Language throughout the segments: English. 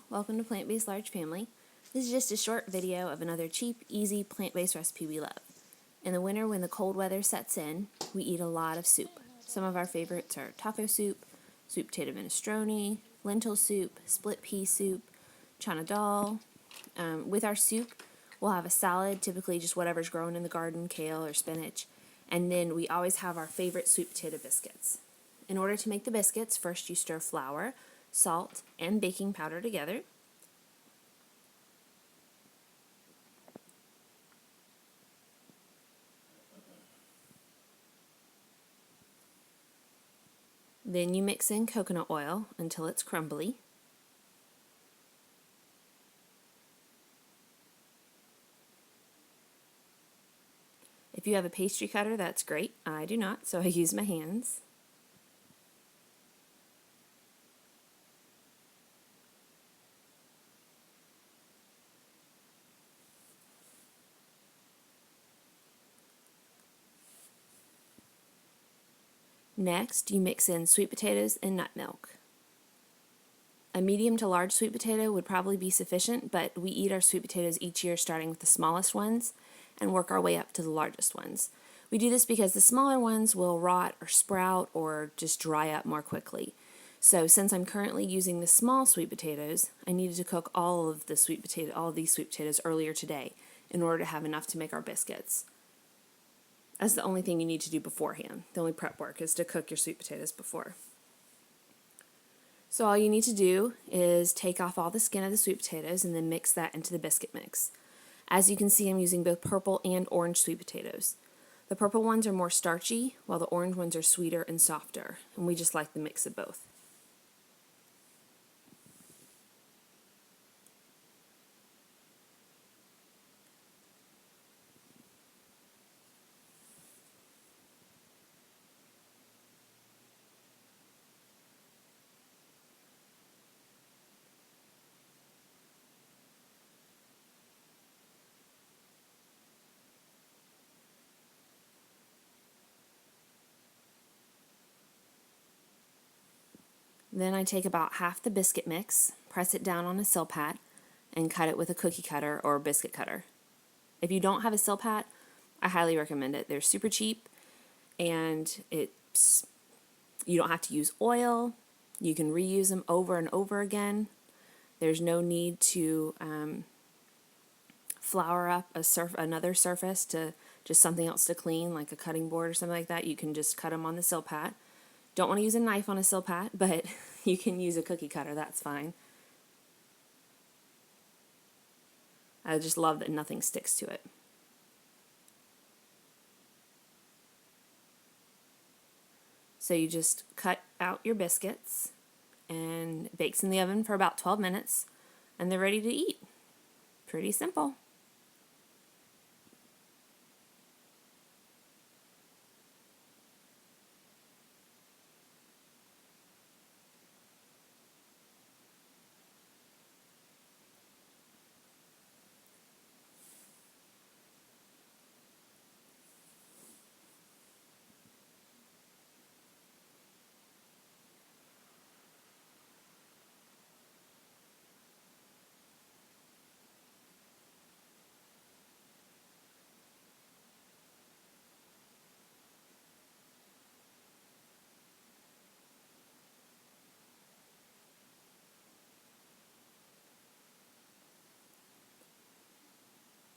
welcome to Plant-Based Large Family. This is just a short video of another cheap, easy, plant-based recipe we love. In the winter when the cold weather sets in, we eat a lot of soup. Some of our favorites are taco soup, sweet potato minestrone, lentil soup, split pea soup, chana dal. With our soup, we'll have a salad, typically just whatever's growing in the garden, kale or spinach, and then we always have our favorite sweet potato biscuits. In order to make the biscuits, first you stir flour, salt, and baking powder together. Then you mix in coconut oil until it's crumbly. If you have a pastry cutter, that's great. I do not, so I use my hands. Next, you mix in sweet potatoes and nut milk. A medium to large sweet potato would probably be sufficient, but we eat our sweet potatoes each year starting with the smallest ones and work our way up to the largest ones. We do this because the smaller ones will rot or sprout or just dry up more quickly. So since I'm currently using the small sweet potatoes, I needed to cook all of these sweet potatoes earlier today in order to have enough to make our biscuits. That's the only thing you need to do beforehand. The only prep work is to cook your sweet potatoes before. So all you need to do is take off all the skin of the sweet potatoes and then mix that into the biscuit mix. As you can see, I'm using both purple and orange sweet potatoes. The purple ones are more starchy, while the orange ones are sweeter and softer, and we just like the mix of both. Then I take about half the biscuit mix, press it down on a Silpat, and cut it with a cookie cutter or biscuit cutter. If you don't have a Silpat, I highly recommend it. They're super cheap, and you don't have to use oil. You can reuse them over and over again. There's no need to flour up another surface to just something else to clean, like a cutting board or something like that. You can just cut them on the Silpat. Don't want to use a knife on a Silpat, but you can use a cookie cutter, that's fine. I just love that nothing sticks to it. So you just cut out your biscuits and it bakes in the oven for about 12 minutes and they're ready to eat. Pretty simple.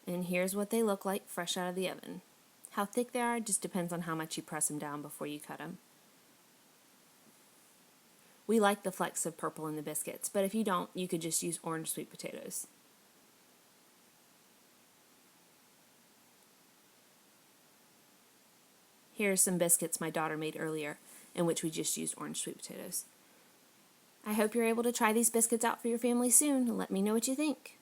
And here's what they look like fresh out of the oven. How thick they are just depends on how much you press them down before you cut them. We like the flecks of purple in the biscuits, but if you don't, you could just use orange sweet potatoes. Here are some biscuits my daughter made earlier, in which we just used orange sweet potatoes. I hope you're able to try these biscuits out for your family soon and let me know what you think.